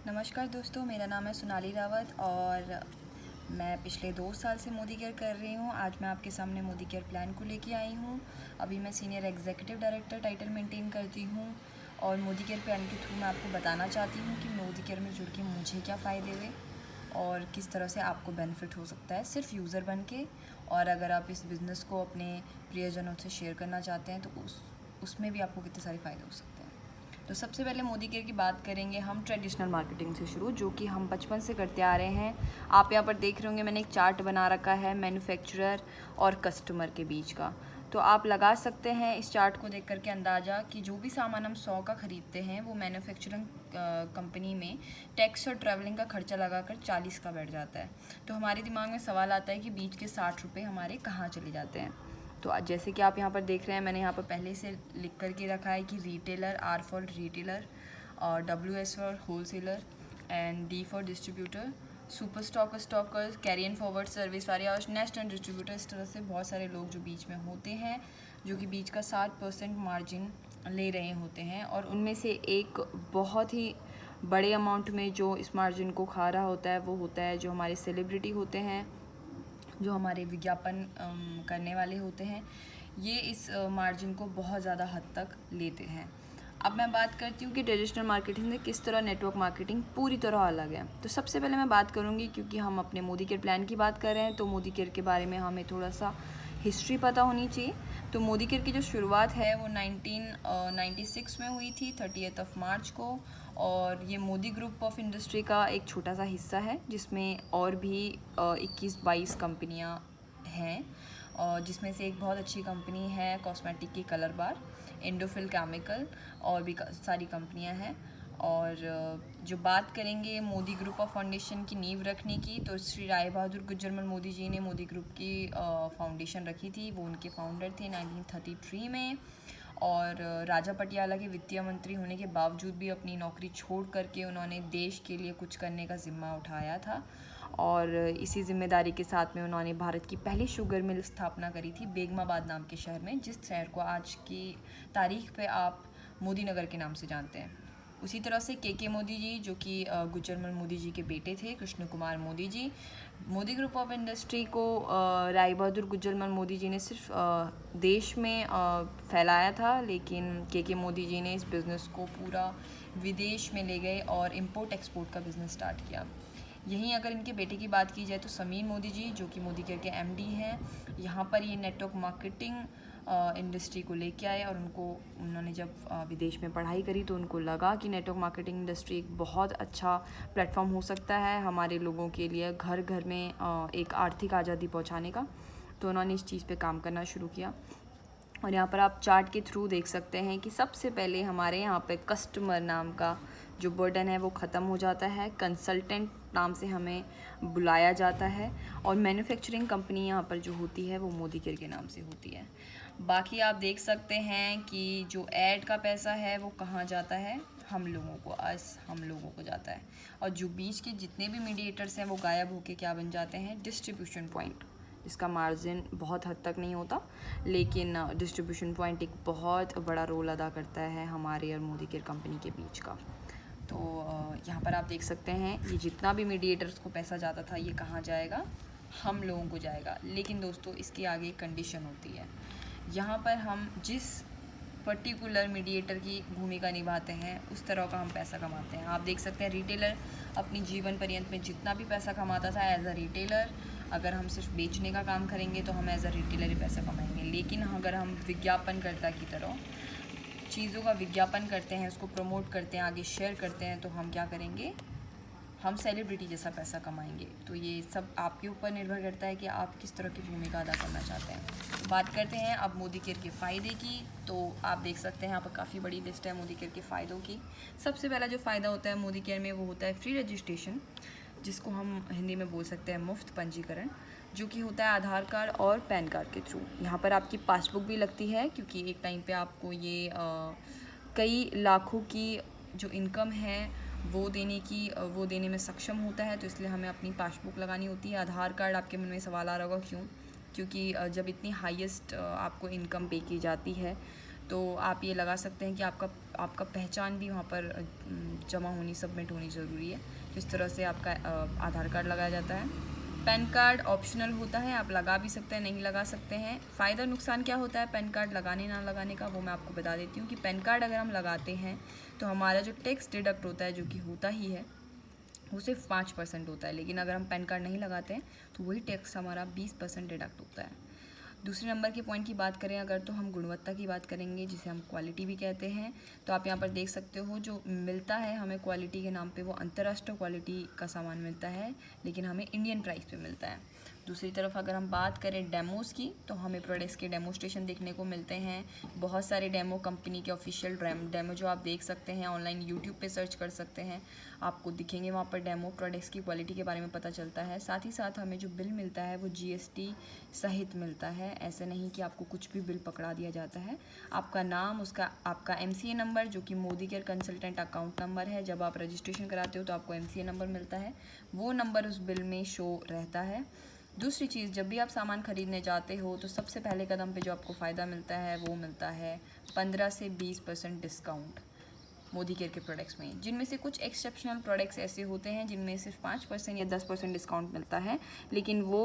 नमस्कार दोस्तों, मेरा नाम है सोनाली रावत और मैं पिछले 2 साल से मोदी केयर कर रही हूँ। आज मैं आपके सामने मोदी केयर प्लान को लेके आई हूँ। अभी मैं senior executive director title maintain करती हूँ और मोदी केयर प्लान के थ्रू मैं आपको बताना चाहती हूँ कि मोदी केयर में जुड़ के मुझे क्या फ़ायदे हुए और किस तरह से आपको बेनिफिट हो सकता है सिर्फ यूज़र बन के। और अगर आप इस बिज़नेस को अपने प्रियजनों से शेयर करना चाहते हैं तो उसमें भी आपको कितने सारे फ़ायदे हो सकते हैं। तो सबसे पहले मोदी केयर की बात करेंगे हम ट्रेडिशनल मार्केटिंग से शुरू, जो कि हम बचपन से करते आ रहे हैं। आप यहाँ पर देख रहे होंगे मैंने एक चार्ट बना रखा है मैन्युफैक्चरर और कस्टमर के बीच का। तो आप लगा सकते हैं इस चार्ट को देख करके अंदाज़ा कि जो भी सामान हम 100 का ख़रीदते हैं वो मैन्युफैक्चरिंग कंपनी में टैक्स और ट्रैवलिंग का खर्चा लगाकर 40 का बैठ जाता है। तो हमारे दिमाग में सवाल आता है कि बीच के 60 रुपये हमारे कहाँ चले जाते हैं। तो जैसे कि आप यहाँ पर देख रहे हैं, मैंने यहाँ पर पहले से लिख करके रखा है कि रिटेलर, आर फॉर रिटेलर, और WS for wholesaler and D for distributor, super stalker, carry and forward service वाले और नेशनल डिस्ट्रीब्यूटर। इस तरह से बहुत सारे लोग जो बीच में होते हैं, जो कि बीच का 60% मार्जिन ले रहे होते हैं। और उनमें से एक बहुत ही बड़े अमाउंट में जो इस मार्जिन को खा रहा होता है वो होता है जो हमारे सेलिब्रिटी होते हैं, जो हमारे विज्ञापन करने वाले होते हैं। ये इस मार्जिन को बहुत ज़्यादा हद तक लेते हैं। अब मैं बात करती हूँ कि ट्रेडिशनल मार्केटिंग से किस तरह नेटवर्क मार्केटिंग पूरी तरह अलग है। तो सबसे पहले मैं बात करूँगी, क्योंकि हम अपने मोदी केयर प्लान की बात कर रहे हैं तो मोदी केयर के बारे में हमें थोड़ा सा हिस्ट्री पता होनी चाहिए। तो मोदी केयर की जो शुरुआत है वो 1996 में हुई थी, 30 मार्च को। और ये मोदी ग्रुप ऑफ इंडस्ट्री का एक छोटा सा हिस्सा है, जिसमें और भी 21-22 कंपनियां हैं, और जिसमें से एक बहुत अच्छी कंपनी है कॉस्मेटिक की कलर बार, इंडोफिल केमिकल, और भी सारी कंपनियां हैं। और जो बात करेंगे मोदी ग्रुप ऑफ फाउंडेशन की नींव रखने की, तो श्री राय बहादुर गुजरमल मोदी जी ने मोदी ग्रुप की फाउंडेशन रखी थी। वो उनके फाउंडर थे 1933 में। और राजा पटियाला के वित्तीय मंत्री होने के बावजूद भी अपनी नौकरी छोड़ करके उन्होंने देश के लिए कुछ करने का ज़िम्मा उठाया था। और इसी जिम्मेदारी के साथ में उन्होंने भारत की पहली शुगर मिल स्थापना करी थी बेगमाबाद नाम के शहर में, जिस शहर को आज की तारीख पे आप मोदी नगर के नाम से जानते हैं। उसी तरह से के मोदी जी, जो कि गुजरमल मोदी जी के बेटे थे, Krishna Kumar Modi ji, Modi group of industry को राय बहादुर गुजरमल मोदी जी ने सिर्फ देश में फैलाया था, लेकिन के मोदी जी ने इस बिज़नेस को पूरा विदेश में ले गए और इम्पोर्ट एक्सपोर्ट का बिज़नेस स्टार्ट किया। यहीं अगर इनके बेटे की बात की जाए तो समीर मोदी जी, जो कि मोदी केयर के MD हैं, यहाँ पर ये नेटवर्क मार्केटिंग इंडस्ट्री को लेके आए। और उन्होंने जब विदेश में पढ़ाई करी तो उनको लगा कि नेटवर्क मार्केटिंग इंडस्ट्री एक बहुत अच्छा प्लेटफॉर्म हो सकता है हमारे लोगों के लिए घर घर में एक आर्थिक आज़ादी पहुंचाने का। तो उन्होंने इस चीज़ पे काम करना शुरू किया। और यहाँ पर आप चार्ट के थ्रू देख सकते हैं कि सबसे पहले हमारे यहाँ पे कस्टमर नाम का जो बर्डन है वो ख़त्म हो जाता है, कंसल्टेंट नाम से हमें बुलाया जाता है, और मैन्युफैक्चरिंग कंपनी यहाँ पर जो होती है वो मोदी केयर के नाम से होती है। बाकी आप देख सकते हैं कि जो ऐड का पैसा है वो कहाँ जाता है, हम लोगों को जाता है। और जो बीच के जितने भी मीडिएटर्स हैं वो गायब होके क्या बन जाते हैं, डिस्ट्रीब्यूशन पॉइंट। इसका मार्जिन बहुत हद तक नहीं होता, लेकिन डिस्ट्रीब्यूशन पॉइंट एक बहुत बड़ा रोल अदा करता है हमारे और मोदी केयर कंपनी के बीच का। तो यहाँ पर आप देख सकते हैं ये जितना भी मीडिएटर्स को पैसा जाता था ये कहाँ जाएगा, हम लोगों को जाएगा। लेकिन दोस्तों इसके आगे एक कंडीशन होती है। यहाँ पर हम जिस पर्टिकुलर मीडिएटर की भूमिका निभाते हैं उस तरह का हम पैसा कमाते हैं। आप देख सकते हैं रिटेलर अपनी जीवन पर्यंत में जितना भी पैसा कमाता था एज अ रिटेलर, अगर हम सिर्फ बेचने का काम करेंगे तो हम एज अ रिटेलर ही पैसा कमाएंगे। लेकिन अगर हम विज्ञापनकर्ता की तरह चीज़ों का विज्ञापन करते हैं, उसको प्रमोट करते हैं, आगे शेयर करते हैं, तो हम क्या करेंगे, हम सेलिब्रिटी जैसा पैसा कमाएंगे। तो ये सब आपके ऊपर निर्भर करता है कि आप किस तरह की भूमिका अदा करना चाहते हैं। तो बात करते हैं अब मोदी केयर के फ़ायदे की। तो आप देख सकते हैं यहाँ पर काफ़ी बड़ी लिस्ट है मोदी केयर के फ़ायदों की। सबसे पहला जो फ़ायदा होता है मोदी केयर में वो होता है फ्री रजिस्ट्रेशन, जिसको हम हिंदी में बोल सकते हैं मुफ्त पंजीकरण, जो कि होता है आधार कार्ड और पैन कार्ड के थ्रू। यहाँ पर आपकी पासबुक भी लगती है, क्योंकि एक टाइम पे आपको ये कई लाखों की जो इनकम है वो देने में सक्षम होता है। तो इसलिए हमें अपनी पासबुक लगानी होती है। आधार कार्ड, आपके मन में सवाल आ रहा होगा क्यों, क्योंकि जब इतनी हाईएस्ट आपको इनकम पे की जाती है तो आप ये लगा सकते हैं कि आपका आपका पहचान भी वहाँ पर जमा होनी, सबमिट होनी ज़रूरी है। तो इस तरह से आपका आधार कार्ड लगाया जाता है। पैन कार्ड ऑप्शनल होता है, आप लगा भी सकते हैं, नहीं लगा सकते हैं। फ़ायदा नुकसान क्या होता है पैन कार्ड लगाने ना लगाने का, वो मैं आपको बता देती हूँ कि पैन कार्ड अगर हम लगाते हैं तो हमारा जो टैक्स डिडक्ट होता है, जो कि होता ही है, वो सिर्फ 5% होता है। लेकिन अगर हम पैन कार्ड नहीं लगाते हैं तो वही टैक्स हमारा 20% डिडक्ट होता है। दूसरे नंबर के पॉइंट की बात करें अगर, तो हम गुणवत्ता की बात करेंगे, जिसे हम क्वालिटी भी कहते हैं। तो आप यहाँ पर देख सकते हो जो मिलता है हमें क्वालिटी के नाम पे, वो अंतर्राष्ट्रीय क्वालिटी का सामान मिलता है, लेकिन हमें इंडियन प्राइस पे मिलता है। दूसरी तरफ अगर हम बात करें डेमोज़ की, तो हमें प्रोडक्ट्स के डेमोस्ट्रेशन देखने को मिलते हैं। बहुत सारे डेमो, कंपनी के ऑफिशियल डेमो जो आप देख सकते हैं ऑनलाइन, यूट्यूब पे सर्च कर सकते हैं, आपको दिखेंगे वहाँ पर डेमो। प्रोडक्ट्स की क्वालिटी के बारे में पता चलता है। साथ ही साथ हमें जो बिल मिलता है वो GST सहित मिलता है। ऐसे नहीं कि आपको कुछ भी बिल पकड़ा दिया जाता है। आपका नाम, उसका आपका MCA नंबर, जो कि Modi care consultant account number है। जब आप रजिस्ट्रेशन कराते हो तो आपको MCA नंबर मिलता है, वो नंबर उस बिल में शो रहता है। दूसरी चीज़, जब भी आप सामान ख़रीदने जाते हो तो सबसे पहले कदम पे जो आपको फ़ायदा मिलता है वो मिलता है 15 से 20% डिस्काउंट मोदी केयर के प्रोडक्ट्स में, जिनमें से कुछ एक्सेप्शनल प्रोडक्ट्स ऐसे होते हैं जिनमें सिर्फ 5% या 10% डिस्काउंट मिलता है। लेकिन वो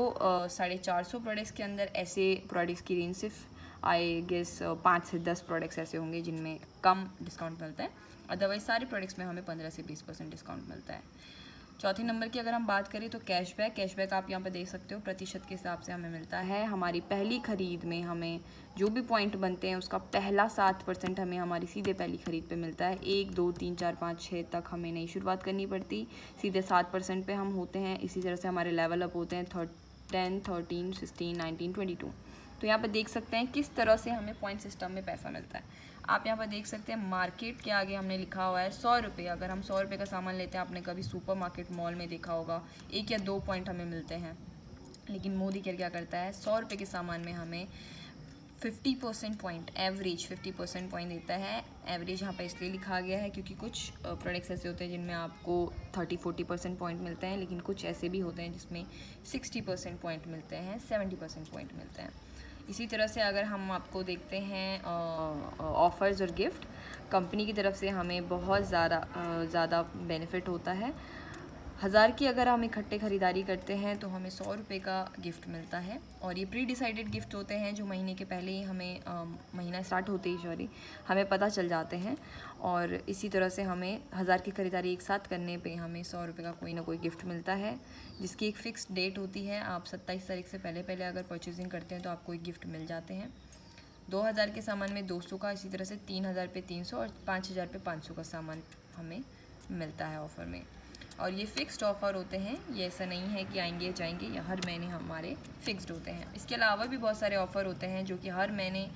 450 प्रोडक्ट्स के अंदर ऐसे प्रोडक्ट्स की रेंज सिर्फ आई गेस 5 से 10 प्रोडक्ट्स ऐसे होंगे जिनमें कम डिस्काउंट मिलता है। अदरवाइज सारे प्रोडक्ट्स में हमें 15 से 20% डिस्काउंट मिलता है। चौथे नंबर की अगर हम बात करें तो कैशबैक आप यहाँ पर देख सकते हो, प्रतिशत के हिसाब से हमें मिलता है। हमारी पहली ख़रीद में हमें जो भी पॉइंट बनते हैं उसका पहला 7% हमें हमारी सीधे पहली ख़रीद पे मिलता है। 1, 2, 3, 4, 5, 6 तक हमें नहीं शुरुआत करनी पड़ती, सीधे 7% पे हम होते हैं। इसी तरह से हमारे लेवल अप होते हैं 10, 13, 16, 19, 22। तो यहाँ पर देख सकते हैं किस तरह से हमें पॉइंट सिस्टम में पैसा मिलता है। आप यहाँ पर देख सकते हैं मार्केट के आगे हमने लिखा हुआ है 100 रुपये। अगर हम 100 रुपये का सामान लेते हैं, आपने कभी सुपर मार्केट मॉल में देखा होगा 1 या 2 पॉइंट हमें मिलते हैं। लेकिन मोदी केयर क्या करता है, 100 रुपये के सामान में हमें 50% पॉइंट, एवरेज 50% पॉइंट देता है। एवरेज यहाँ पर इसलिए लिखा गया है क्योंकि कुछ प्रोडक्ट्स ऐसे होते हैं जिनमें आपको 30-40% पॉइंट मिलते हैं, लेकिन कुछ ऐसे भी होते हैं जिसमें 60% पॉइंट मिलते हैं, 70% पॉइंट मिलते हैं। इसी तरह से अगर हम आपको देखते हैं ऑफ़र्स और गिफ्ट, कंपनी की तरफ से हमें बहुत ज़्यादा बेनिफिट होता है। 1000 की अगर हम इकट्ठे ख़रीदारी करते हैं तो हमें 100 रुपये का गिफ्ट मिलता है। और ये प्री डिसाइडेड गिफ्ट होते हैं जो महीने के पहले ही हमें महीना स्टार्ट होते ही हमें पता चल जाते हैं। और इसी तरह से हमें 1000 की ख़रीदारी एक साथ करने पे हमें 100 रुपये का कोई ना कोई गिफ्ट मिलता है, जिसकी एक फ़िक्स्ड डेट होती है। आप 27 तारीख से पहले अगर परचेजिंग करते हैं तो आपको एक गिफ्ट मिल जाते हैं। 2000 के सामान में 200 का, इसी तरह से 3000 पे 300 और 5000 पे 500 का सामान हमें मिलता है ऑफ़र में। और ये फ़िक्स्ड ऑफ़र होते हैं, ये ऐसा नहीं है कि आएंगे जाएंगे, या हर महीने हमारे फ़िक्स्ड होते हैं। इसके अलावा भी बहुत सारे ऑफ़र होते हैं जो कि हर महीने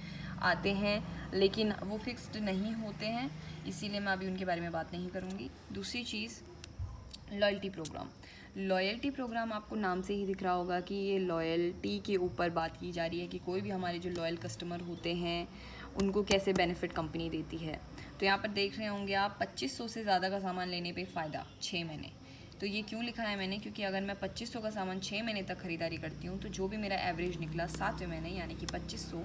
आते हैं, लेकिन वो फ़िक्स्ड नहीं होते हैं, इसीलिए मैं अभी उनके बारे में बात नहीं करूँगी। दूसरी चीज़, लॉयल्टी प्रोग्राम आपको नाम से ही दिख रहा होगा कि ये लॉयल्टी के ऊपर बात की जा रही है कि कोई भी हमारे जो लॉयल कस्टमर होते हैं उनको कैसे बेनिफिट कंपनी देती है। तो यहाँ पर देख रहे होंगे आप 2500 से ज़्यादा का सामान लेने पे फ़ायदा 6 महीने। तो ये क्यों लिखा है मैंने, क्योंकि अगर मैं 2500 का सामान 6 महीने तक ख़रीदारी करती हूँ तो जो भी मेरा एवरेज निकला 7वें महीने यानी कि 2500,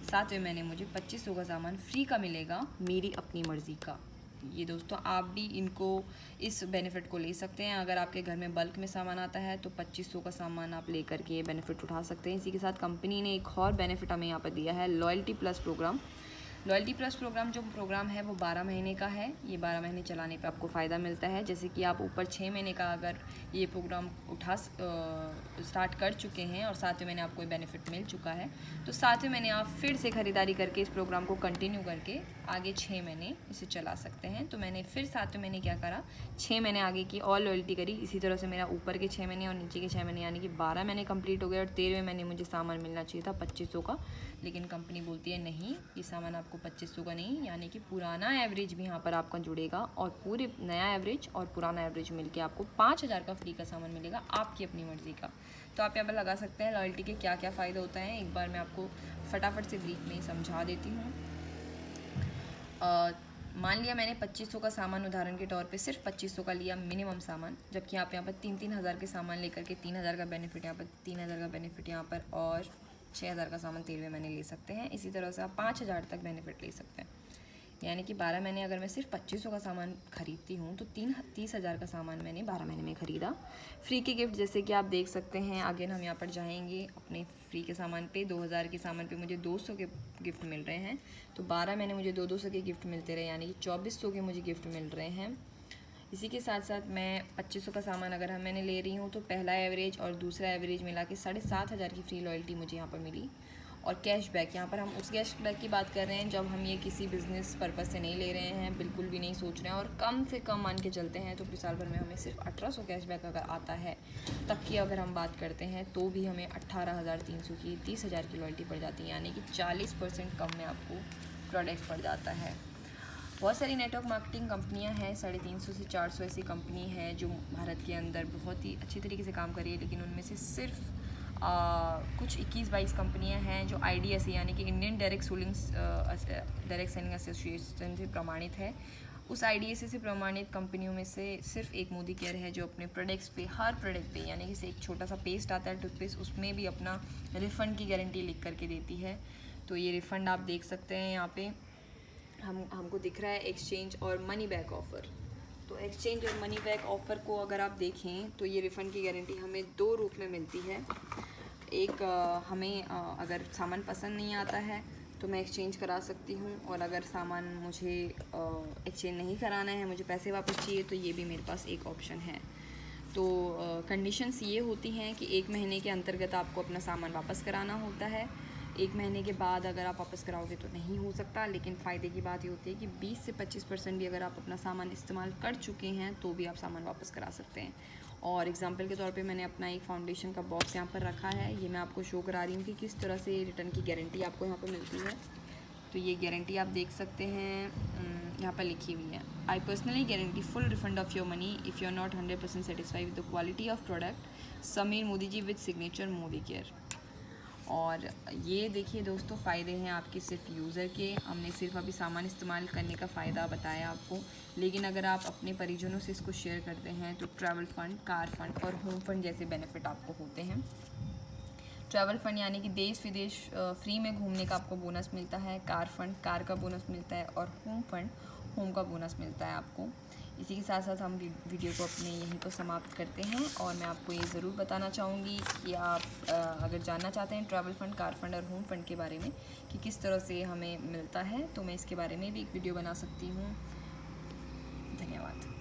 7वें महीने मुझे 2500 का सामान फ्री का मिलेगा, मेरी अपनी मर्ज़ी का। ये दोस्तों आप भी इनको, इस बेनिफिट को ले सकते हैं। अगर आपके घर में बल्क में सामान आता है तो 2500 का सामान आप लेकर के ये बेनिफिट उठा सकते हैं। इसी के साथ कंपनी ने एक और बेनिफिट हमें यहाँ पर दिया है, loyalty plus programme. Loyalty plus programme जो प्रोग्राम है वो 12 महीने का है। ये 12 महीने चलाने पे आपको फ़ायदा मिलता है। जैसे कि आप ऊपर 6 महीने का अगर ये प्रोग्राम स्टार्ट कर चुके हैं और 7वें महीने आपको बेनिफिट मिल चुका है, तो 7वें महीने आप फिर से ख़रीदारी करके इस प्रोग्राम को कंटिन्यू करके आगे 6 महीने इसे चला सकते हैं। तो मैंने फिर 7वें महीने क्या करा, 6 महीने आगे की और लॉयल्टी करी। इसी तरह से मेरा ऊपर के 6 महीने और नीचे के 6 महीने यानी कि 12 महीने कंप्लीट हो गए। और 13वें महीने मुझे सामान मिलना चाहिए था 2500 का, लेकिन कंपनी बोलती है नहीं, ये सामान आपको 2500 का नहीं, यानी कि पुराना एवरेज भी यहाँ पर आपका जुड़ेगा और पूरे नया एवरेज और पुराना एवरेज मिलके आपको 5000 का फ्री का सामान मिलेगा, आपकी अपनी मर्ज़ी का। तो आप यहाँ पर लगा सकते हैं लॉयल्टी के क्या क्या फ़ायदे होते हैं। एक बार मैं आपको फटाफट से ब्रीफ में ही समझा देती हूँ। मान लिया मैंने 2500 का सामान उदाहरण के तौर पे सिर्फ 2500 का लिया मिनिमम सामान, जबकि आप यहाँ पर 3-3 हज़ार के सामान लेकर के 3000 का बेनिफिट यहाँ पर, 3000 का बेनिफिट यहाँ पर और 6000 का सामान 13वें महीने ले सकते हैं। इसी तरह से आप 5000 तक बेनिफिट ले सकते हैं। यानी कि 12 महीने अगर मैं सिर्फ 2500 का सामान ख़रीदती हूँ तो 30,000 का सामान मैंने 12 महीने में ख़रीदा। फ्री के गिफ्ट जैसे कि आप देख सकते हैं, अगेन हम यहाँ पर जाएंगे अपने फ्री के सामान पे। 2000 के सामान पे मुझे 200 के गिफ्ट मिल रहे हैं, तो 12 महीने मुझे 200 के गिफ्ट मिलते रहे, यानी कि 2400 के मुझे गिफ्ट मिल रहे हैं। इसी के साथ साथ मैं 2500 का सामान अगर मैंने ले रही हूँ तो पहला एवरेज और दूसरा एवरेज मिला के 7,500 की फ्री लॉयल्टी मुझे यहाँ पर मिली। और कैशबैक, यहाँ पर हम उस कैशबैक की बात कर रहे हैं जब हम ये किसी बिज़नेस पर्पज़ से नहीं ले रहे हैं, बिल्कुल भी नहीं सोच रहे हैं और कम से कम मान के चलते हैं तो फिर साल भर में हमें सिर्फ 1800 कैशबैक अगर आता है तब की अगर हम बात करते हैं तो भी हमें 18,300 की 30,000 की लॉयल्टी पड़ जाती है, यानी कि 40% कम में आपको प्रोडक्ट पड़ जाता है। बहुत सारी नेटवर्क मार्केटिंग कंपनियां हैं, 350 से 400 ऐसी कंपनी है जो भारत के अंदर बहुत ही अच्छी तरीके से काम कर रही है, लेकिन उनमें से सिर्फ कुछ 21-22 कंपनियां हैं जो IDSA यानी कि इंडियन डायरेक्ट सेलिंग एसोसिएशन से प्रमाणित है। उस IDSA से प्रमाणित कंपनियों में से सिर्फ एक मोदी केयर है जो अपने प्रोडक्ट्स पे, हर प्रोडक्ट पे, यानी कि एक छोटा सा पेस्ट आता है टूथपेस्ट, उसमें भी अपना रिफ़ंड की गारंटी लिख करके देती है। तो ये रिफ़ंड आप देख सकते हैं यहाँ पे हमको दिख रहा है एक्सचेंज और मनी बैक ऑफ़र। तो एक्सचेंज और मनी बैक ऑफ़र को अगर आप देखें तो ये रिफ़ंड की गारंटी हमें 2 रूप में मिलती है। एक हमें अगर सामान पसंद नहीं आता है तो मैं एक्सचेंज करा सकती हूँ, और अगर सामान मुझे एक्सचेंज नहीं कराना है, मुझे पैसे वापस चाहिए, तो ये भी मेरे पास एक ऑप्शन है। तो कंडीशंस ये होती हैं कि 1 महीने के अंतर्गत आपको अपना सामान वापस कराना होता है। 1 महीने के बाद अगर आप वापस कराओगे तो नहीं हो सकता, लेकिन फ़ायदे की बात ये होती है कि 20 से 25% भी अगर आप अपना सामान इस्तेमाल कर चुके हैं तो भी आप सामान वापस करा सकते हैं। और एग्जांपल के तौर पे मैंने अपना एक फाउंडेशन का बॉक्स यहाँ पर रखा है, ये मैं आपको शो करा रही हूँ कि किस तरह से रिटर्न की गारंटी आपको यहाँ पर मिलती है। तो ये गारंटी आप देख सकते हैं, यहाँ पर लिखी हुई है, I personally guarantee full refund of your money if you are not 100% satisfied with the quality of product, Sameer Modi ji with signature Modi care. और ये देखिए दोस्तों, फ़ायदे हैं आपके सिर्फ यूज़र के। हमने सिर्फ अभी सामान इस्तेमाल करने का फ़ायदा बताया आपको, लेकिन अगर आप अपने परिजनों से इसको शेयर करते हैं तो ट्रैवल फ़ंड, कार फंड और होम फंड जैसे बेनिफिट आपको होते हैं। ट्रैवल फ़ंड यानी कि देश विदेश फ्री में घूमने का आपको बोनस मिलता है, कार फंड कार का बोनस मिलता है, और होम फंड होम का बोनस मिलता है आपको। इसी के साथ साथ हम वीडियो को अपने यहीं पर समाप्त करते हैं, और मैं आपको ये ज़रूर बताना चाहूँगी कि आप अगर जानना चाहते हैं ट्रैवल फ़ंड, कार फंड और होम फंड के बारे में कि किस तरह से हमें मिलता है, तो मैं इसके बारे में भी एक वीडियो बना सकती हूँ। धन्यवाद।